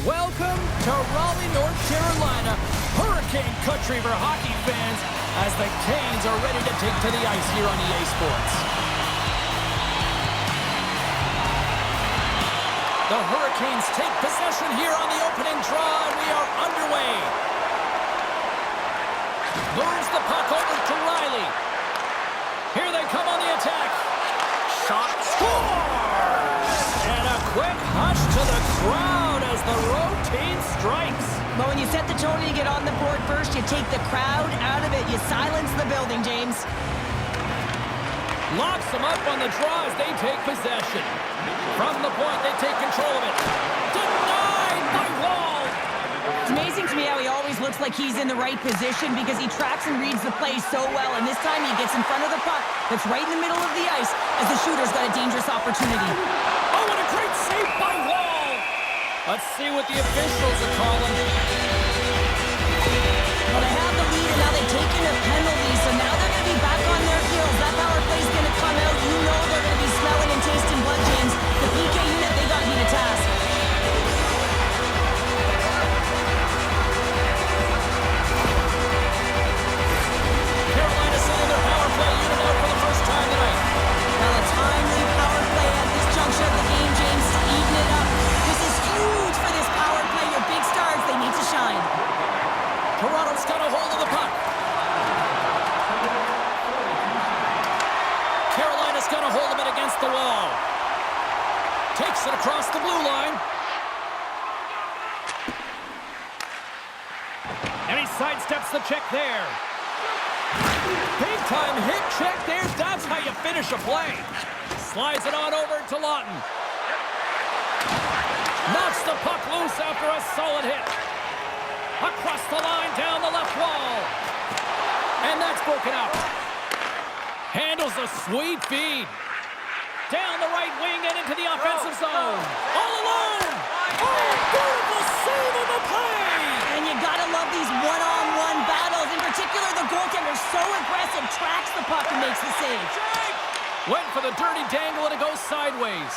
Welcome to Raleigh, North Carolina, Hurricane Country for hockey fans, as the Canes are ready to take to the ice here on EA Sports. The Hurricanes take possession here on the opening draw, and we are underway. Moves the puck over to Riley. Here they come on the attack. Shot, scores! And a quick hush to the crowd as the road team strikes. But when you set the tone and you get on the board first, you take the crowd out of it. You silence the building, James. Locks them up on the draw as they take possession. From the point, they take control of it. Denied by Wall. It's amazing to me how he always looks like he's in the right position because he tracks and reads the play so well. And this time he gets in front of the puck that's right in the middle of the ice as the shooter's got a dangerous opportunity. Oh, and a great save by Wall. Let's see what the officials are calling. Well, they have the lead, and now they've taken a penalty, so now they're going to be back on their heels. That power play's going to come out. You know they're going to be smelling and tasting blood, James. The PK unit, they got to beat a task. Carolina sending their power play unit out for the first time tonight. Well, a timely power play at this juncture of the game, James, to even it up. This is huge for this power play. Your big stars, they need to shine. Toronto's got a hold of the puck. Carolina's got a hold of it against the wall. Takes it across the blue line. And he sidesteps the check there. Big time hit check there. That's how you finish a play. Slides it on over to Lawton. Knocks the puck loose after a solid hit. Across the line, down the left wall. And that's broken out. Handles a sweet feed. Down the right wing and into the offensive zone. All alone. Oh, beautiful save on the play. And you gotta love these one-on-one battles. In particular, the goaltender so aggressive, tracks the puck and makes the save. Went for the dirty dangle and it goes sideways.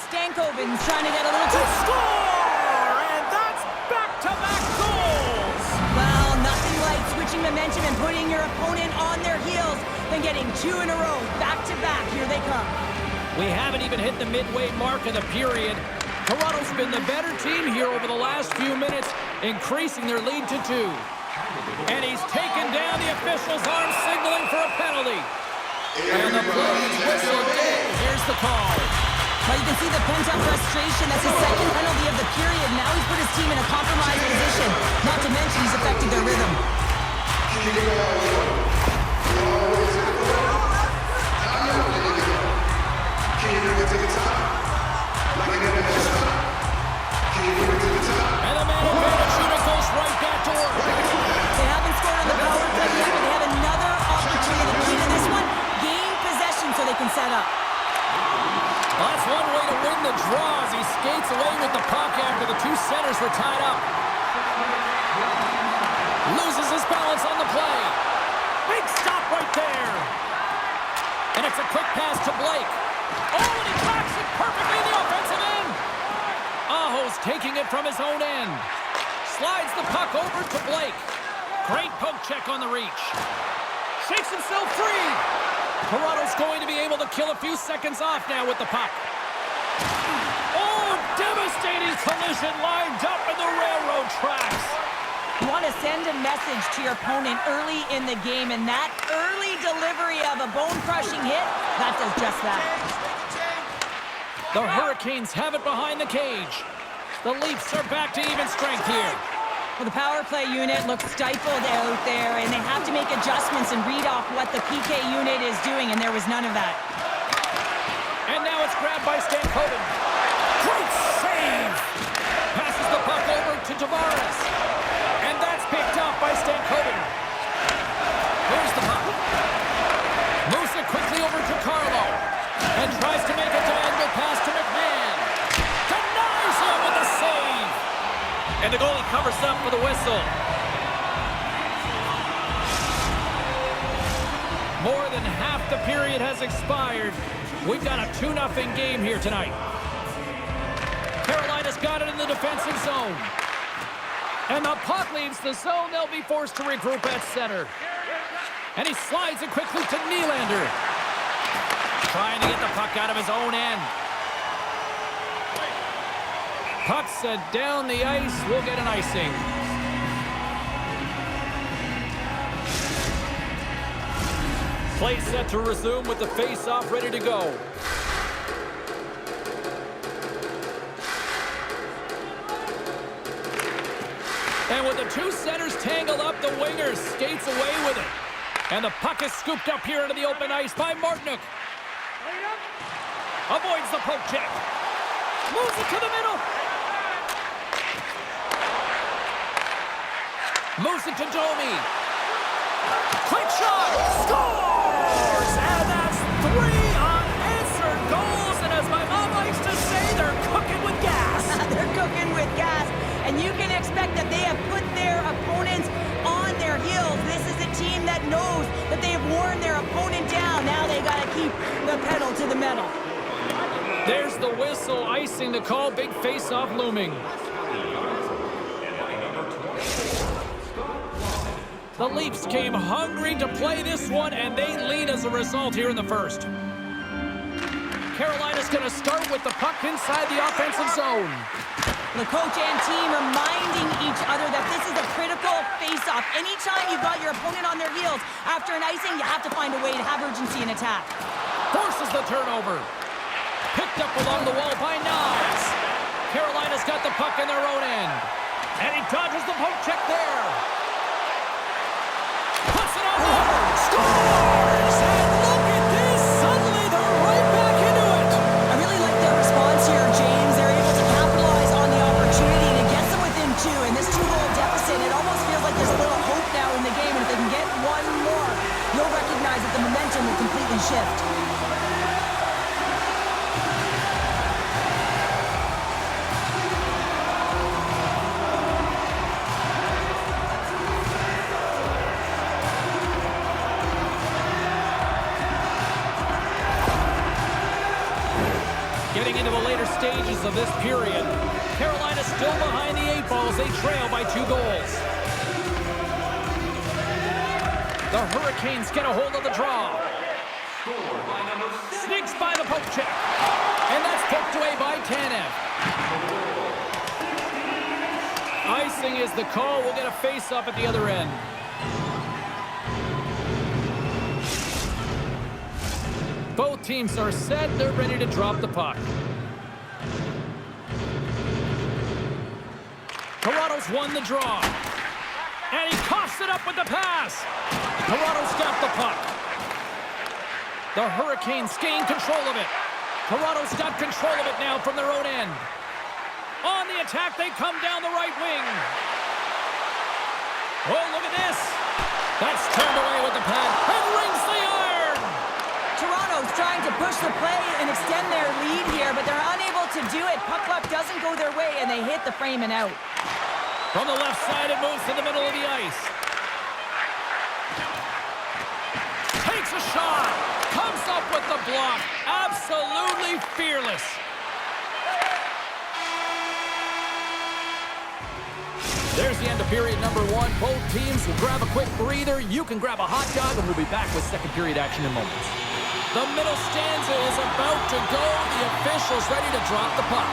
Stankoven's trying to get a little too... Score! And that's back-to-back goals. Well, nothing like switching momentum and putting your opponent on their heels than getting two in a row, back-to-back. Here they come. We haven't even hit the midway mark of the period. Toronto's been the better team here over the last few minutes, increasing their lead to 2. And he's taken down the official's arm, signaling for a penalty. And the players whistle again. Here's the call. Well, you can see the pent-up frustration. That's his second penalty of the period. Now he's put his team in a compromised position. Not to mention he's affected their rhythm. And the man advantage unit goes right back to work. They haven't scored on the power play yet, but they have another opportunity. The key to this one, gain possession so they can set up. Well, that's one way to win the draw as he skates away with the puck after the 2 centers were tied up. Loses his balance on the play. Big stop right there. And it's a quick pass to Blake. Oh, and he tracks it perfectly in the offensive end. Aho's taking it from his own end. Slides the puck over to Blake. Great poke check on the reach. Shakes himself free. Toronto's going to be able to kill a few seconds off now with the puck. Oh, devastating collision lined up in the railroad tracks. You want to send a message to your opponent early in the game, and that early delivery of a bone-crushing hit, that does just that. The Hurricanes have it behind the cage. The Leafs are back to even strength here. Well, the power play unit looks stifled out there, and they have to make adjustments and read off what the PK unit is doing, and there was none of that. And now it's grabbed by Stankoven. Great save! Passes the puck over to Tavares. And that's picked up by Stankoven. Here's the puck. Moves it quickly over to Carlo. And tries to make a diagonal pass to McMahon. Denies him with a save. And the goalie covers up for the whistle. More than half the period has expired. We've got a 2-0 game here tonight. Carolina has got it in the defensive zone. And the puck leaves the zone. They'll be forced to regroup at center. And he slides it quickly to Nylander. Trying to get the puck out of his own end. Puck set down the ice. We'll get an icing. Play set to resume with the face-off ready to go. And with the two centers tangled up, the winger skates away with it. And the puck is scooped up here into the open ice by Martinook. Avoids the poke check. Moves it to the middle. Moves it to Domi. Quick shot. Scores! And that's 3 unanswered goals. And as my mom likes to say, they're cooking with gas. They're cooking with gas. And you can expect that they have put their opponents on their heels. This is a team that knows that they have worn their opponent down. Now they got to keep the pedal to the metal. There's the whistle, icing the call. Big face-off looming. The Leafs came hungry to play this one, and they lead as a result here in the first. Carolina's going to start with the puck inside the offensive zone. The coach and team reminding each other that this is a critical face-off. Anytime you've got your opponent on their heels after an icing, you have to find a way to have urgency in attack. Forces the turnover. Picked up along the wall by Knies. Carolina's got the puck in their own end. And he dodges the poke check there. Puts it on the board. Scores! And look at this. Suddenly they're right back into it. I really like their response here, James. They're able to capitalize on the opportunity to get them within 2. And this 2-goal deficit, it almost feels like there's a little hope now in the game. And if they can get one more, you'll recognize that the momentum will completely shift. Getting into the later stages of this period, Carolina still behind the 8 balls. They trail by 2 goals. The Hurricanes get a hold of the draw. Sneaks by the poke check. And that's poked away by Tanev. Icing is the call. We'll get a face-up at the other end. Both teams are set. They're ready to drop the puck. Toronto's won the draw. And he coughs it up with the pass. Toronto's got the puck. The Hurricanes gain control of it. Toronto's got control of it now from their own end. On the attack, they come down the right wing. Oh, look at this. That's turned away with the pad and rings the iron. Toronto's trying to push the play and extend their lead here, but they're unable to do it. Puck luck doesn't go their way, and they hit the frame and out. From the left side, it moves to the middle of the ice. Takes a shot. Comes up with the block. Absolutely fearless. There's the end of period number 1. Both teams will grab a quick breather. You can grab a hot dog, and we'll be back with second period action in moments. The middle stanza is about to go. The officials ready to drop the puck.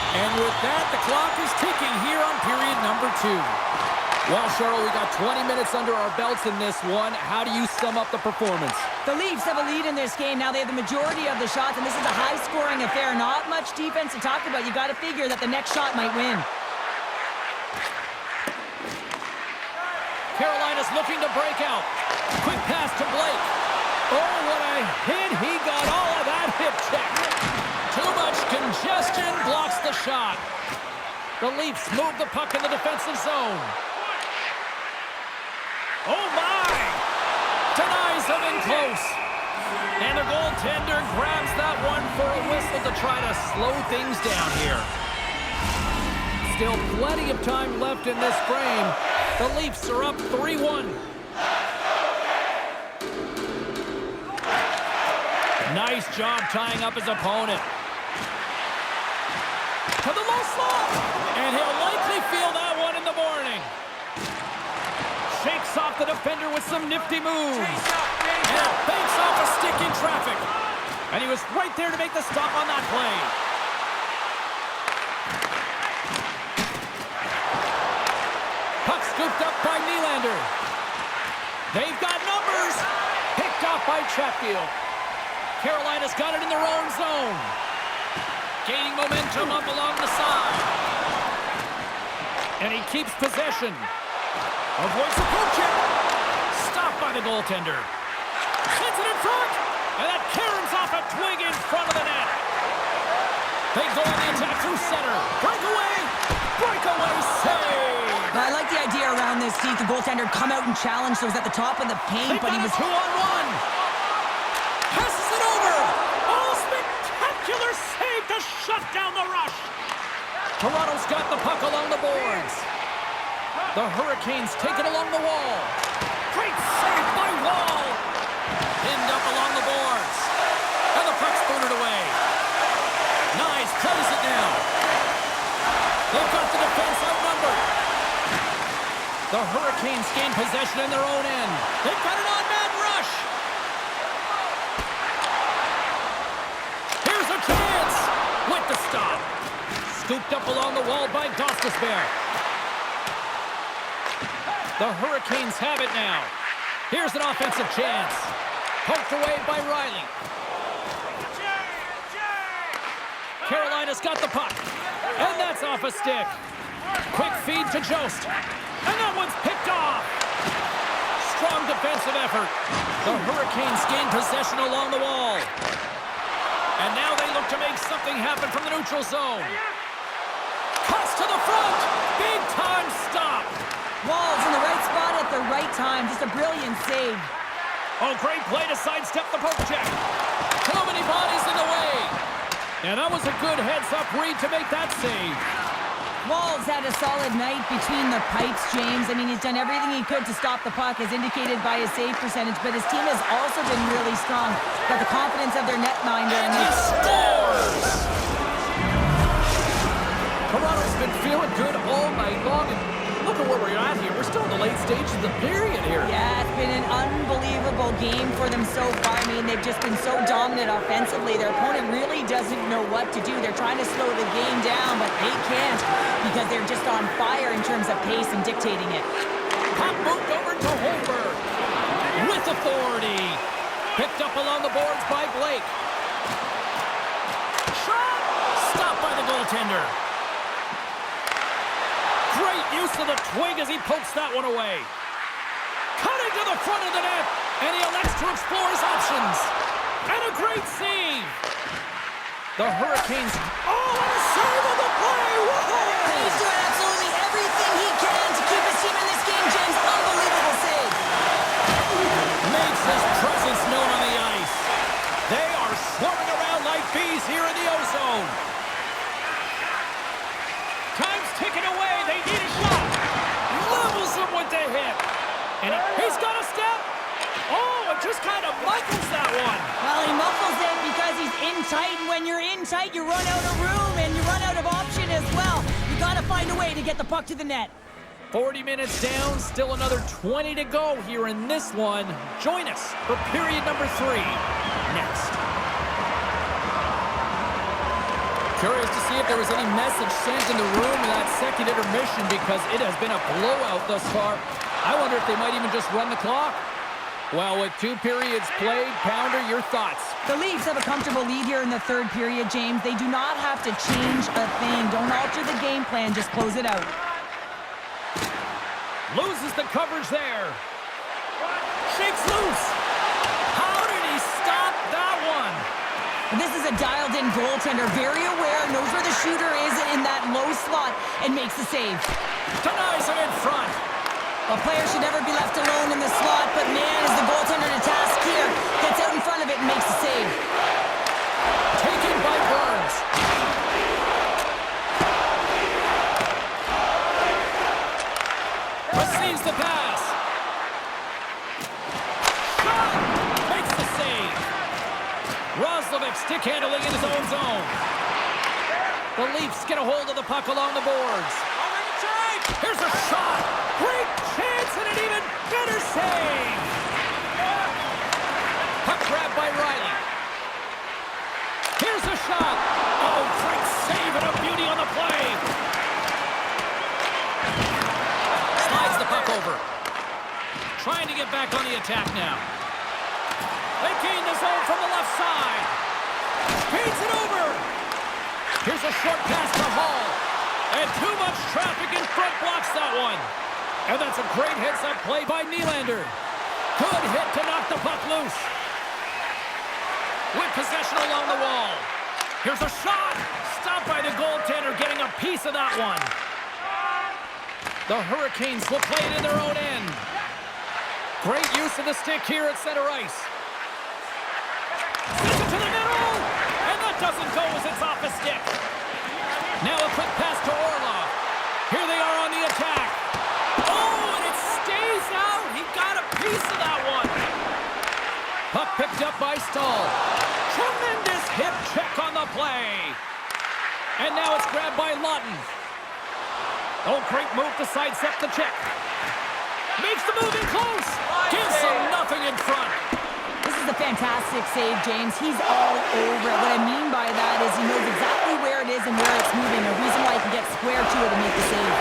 And with that, the clock is ticking here on period number 2. Well, Cheryl, we got 20 minutes under our belts in this one. How do you sum up the performance? The Leafs have a lead in this game. Now they have the majority of the shots, and this is a high-scoring affair. Not much defense to talk about. You got to figure that the next shot might win. Carolina's looking to break out. Quick pass to Blake. Oh, what a hit. He got all of that hip check. Too much congestion blocks the shot. The Leafs move the puck in the defensive zone. Oh, my! Denies him in close. And the goaltender grabs that one for a whistle to try to slow things down here. Still plenty of time left in this frame. The Leafs are up 3-1. Nice job tying up his opponent. To the low slot. And he'll likely feel that one in the morning. Shakes off the defender with some nifty moves. And banks off a stick in traffic. And he was right there to make the stop on that play. Puck scooped up by Nylander. They've got numbers. Picked off by Chatfield. Carolina's got it in their own zone. Gaining momentum up along the side. And he keeps possession. Avoids the poke check. Stopped by the goaltender. Sends it in front. And that caroms off a twig in front of the net. They go on the attack through center. Breakaway. Breakaway save. I like the idea around this, Steve. The goaltender come out and challenge those at the top of the paint, but he was 2-on-1. Passes it over. Oh, spectacular save to shut down the rush. Toronto's got the puck along the boards. The Hurricanes take it along the wall. Great save by Wall. Pinned up along the boards. And the puck's booted away. Nice, plays it now. They've got the defense outnumbered. The Hurricanes gain possession in their own end. They've got an on-man rush. Here's a chance. With the stop. Scooped up along the wall by Gostisbehere. The Hurricanes have it now. Here's an offensive chance. Poked away by Riley. Carolina's got the puck. And that's off a stick. Quick feed to Jost. And that one's picked off. Strong defensive effort. The Hurricanes gain possession along the wall. And now they look to make something happen from the neutral zone. Cuts to the front. Big time stop. Wall's in the right spot at the right time. Just a brilliant save. Oh, great play to sidestep the poke check. Too many bodies in the way. And that was a good heads-up read to make that save. Wall's had a solid night between the pipes, James. I mean, he's done everything he could to stop the puck, as indicated by his save percentage, but his team has also been really strong. Got the confidence of their netminder. And he scores! Toronto's been feeling good all night long, and look at where we're at here. We're still in the late stages of the period here. Yeah, it's been an unbelievable game for them so far. I mean, they've just been so dominant offensively. Their opponent really doesn't know what to do. They're trying to slow the game down, but they can't because they're just on fire in terms of pace and dictating it. Puck moved over to Holberg with authority. Picked up along the boards by Blake. Shot! Stopped by the goaltender. Great use of the twig as he pokes that one away. Cutting to the front of the net, and he elects to explore his options. And a great save. The Hurricanes. Oh, and a save on the play. Whoa! He's doing absolutely everything he can to keep his team in this game, James. Unbelievable save. Makes his presence known on the ice. They are swarming around like bees here in the O-Zone. Time's ticking away. They need a shot. Levels him with the hit. And he's got a step. Oh, it just kind of muffles that one. Well, he muffles it because he's in tight. And when you're in tight, you run out of room and you run out of option as well. You got to find a way to get the puck to the net. 40 minutes down, still another 20 to go here in this one. Join us for period number 3 next. Curious to see if there was any message sent in the room in that second intermission because it has been a blowout thus far. I wonder if they might even just run the clock. Well, with 2 periods played, Pounder, your thoughts? The Leafs have a comfortable lead here in the third period, James. They do not have to change a thing. Don't alter the game plan. Just close it out. Loses the coverage there. Shakes loose. How did he stop that one? This is a dialed-in goaltender, very aware, knows where the shooter is in that low slot, and makes the save. Denies him in front. A player should never be left alone in the slot, but man, is the goaltender to task here. Gets out in front of it and makes the save. Taken by Burns. Receives the pass. Shot! Makes the save. Roslovic stick handling in his own zone. The Leafs get a hold of the puck along the boards. Here's a shot. Great chance and an even better save. Puck grabbed by Riley. Here's a shot. Oh, great save and a beauty on the play. Slides the puck over. Trying to get back on the attack now. They gain the zone from the left side. Feeds it over. Here's a short pass to Hall. And too much traffic in front blocks that one. And that's a great heads-up play by Nylander. Good hit to knock the puck loose. With possession along the wall. Here's a shot. Stopped by the goaltender, getting a piece of that one. The Hurricanes will play it in their own end. Great use of the stick here at center ice. Sends it to the middle. And that doesn't go as it's off the stick. Now a quick pass to Orlov. Here they are on the attack. Oh, and it stays out. He got a piece of that one. Puck picked up by Stahl. Tremendous hip check on the play. And now it's grabbed by Lawton. Oh, great move to sidestep the check. Makes the move in close. Gives them nothing in front. This is a fantastic save, James. He's all over it. What I mean by that is he knows exactly where it is and where it's moving. A reason why he can get square to it and make the save.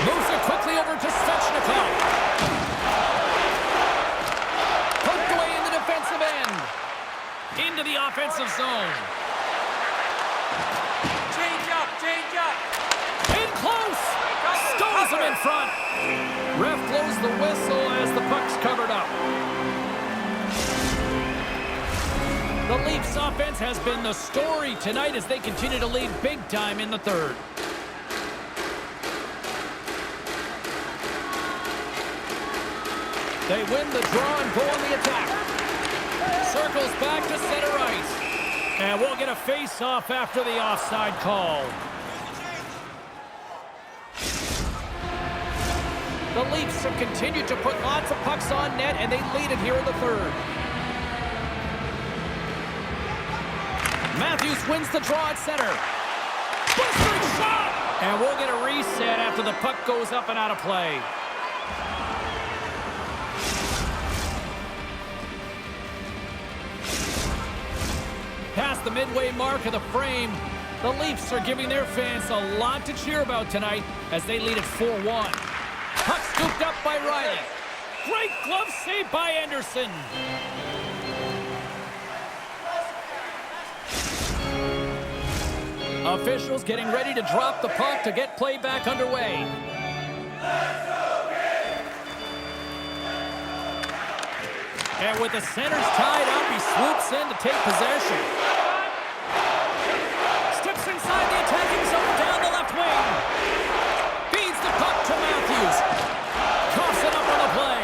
Moves it quickly over to Svechnikov. Poked away in the defensive end. Into the offensive zone. Change up, change up. In close. Stows him in front. Ref blows the whistle as the puck's covered up. The Leafs offense has been the story tonight as they continue to lead big time in the third. They win the draw and go on the attack. Circles back to center ice. And we'll get a face-off after the offside call. The Leafs have continued to put lots of pucks on net, and they lead it here in the third. Matthews wins the draw at center. Blistering shot! And we'll get a reset after the puck goes up and out of play. Past the midway mark of the frame, the Leafs are giving their fans a lot to cheer about tonight as they lead it 4-1. Puck scooped up by Riley. Great glove save by Anderson. Officials getting ready to drop the puck to get play back underway. And with the centers tied up, he swoops in to take possession. Steps inside the attacking zone down the left wing. Feeds the puck to Matthews. Coughs it up on the play.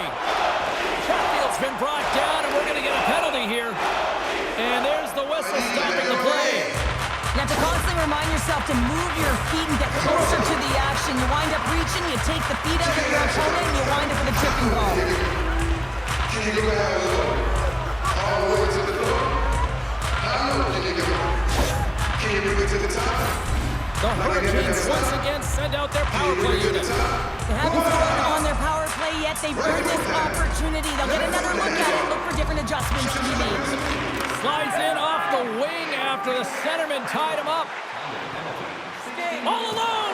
Chatfield's been brought down, and we're going to get a penalty here. And there's the whistle stopping the play. You have to constantly remind yourself to move your feet and get closer to the action. You wind up reaching, you take the feet out of your opponent, and you wind up with a tripping ball. Can you go down all the way to the floor? How low can you go? Can you bring it to the top? The Hurricanes once again send out their power play unit. They haven't scored on their power play yet. They've earned this opportunity. They'll get another look at it, look for different adjustments to be made. Slides in off the wing after the centerman tied him up. All alone!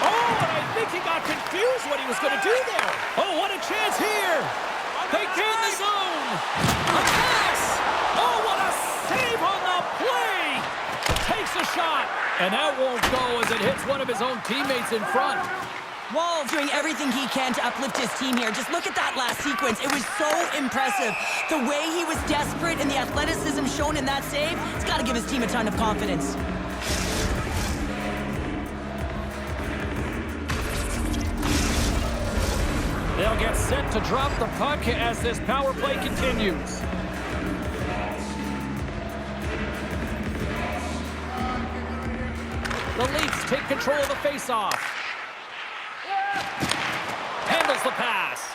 Oh, and I think he got confused what he was going to do there. Oh, what a chance here! They gain the zone! A pass! Oh, what a save on the play! Takes a shot, and that won't go as it hits one of his own teammates in front. Wall's doing everything he can to uplift his team here. Just look at that last sequence. It was so impressive. The way he was desperate and the athleticism shown in that save, it's got to give his team a ton of confidence. They'll get set to drop the puck as this power play continues. The Leafs take control of the faceoff. Handles the pass.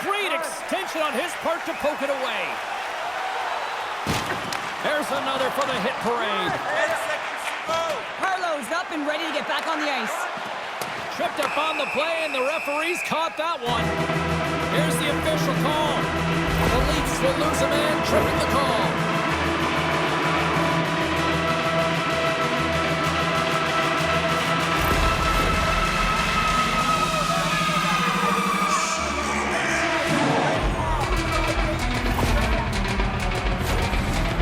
Great extension on his part to poke it away. There's There's another for the hit parade. 10 seconds to go. Carlo's up and ready to get back on the ice. Tripped up on the play, and the referees caught that one. Here's the official call. The Leafs will lose a man, tripping the call.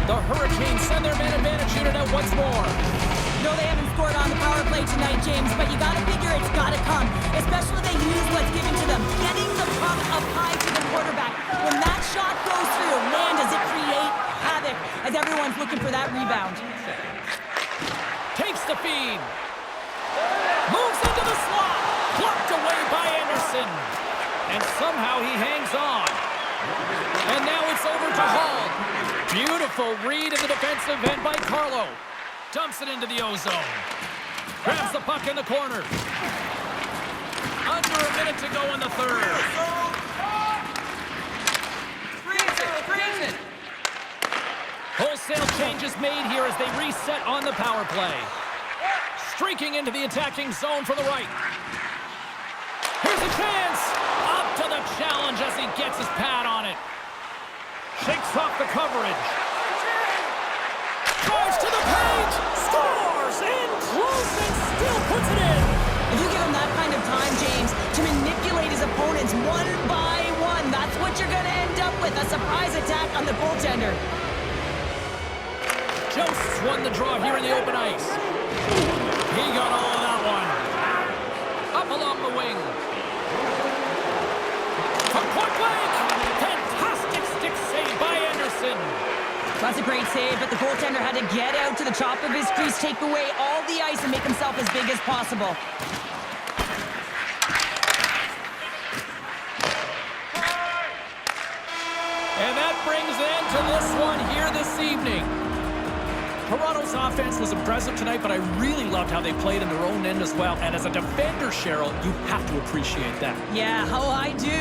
The Hurricanes send their man advantage unit out once more. No, they haven't scored on the power play tonight, James, but you gotta figure it's gotta come, especially when they use what's given to them. Getting the puck up high to the quarterback. When that shot goes through, man, does it create havoc as everyone's looking for that rebound. Takes the feed. Moves into the slot. Blocked away by Anderson. And somehow he hangs on. And now it's over to Hall. Beautiful read in the defensive end by Carlo. Dumps it into the ozone. Grabs the puck in the corner. Under a minute to go in the third. Freeze it. Wholesale changes made here as they reset on the power play. Streaking into the attacking zone for the right. Here's a chance. Up to the challenge as he gets his pad on it. Shakes off the coverage. Drives to the paint. Scores. In close and still puts it in. If you give him that kind of time, James, to manipulate his opponents one by one, that's what you're gonna end up with, a surprise attack on the goaltender. Josts won the draw here in the open ice. He got all of that one. Up along the wing. From point blank. Fantastic stick save by Anderson. That's a great save, but the goaltender had to get out to the top of his crease, take away all the ice, and make himself as big as possible. And that brings an end to this one here this evening. Toronto's offense was impressive tonight, but I really loved how they played in their own end as well. And as a defender, Cheryl, you have to appreciate that. Yeah, oh, I do.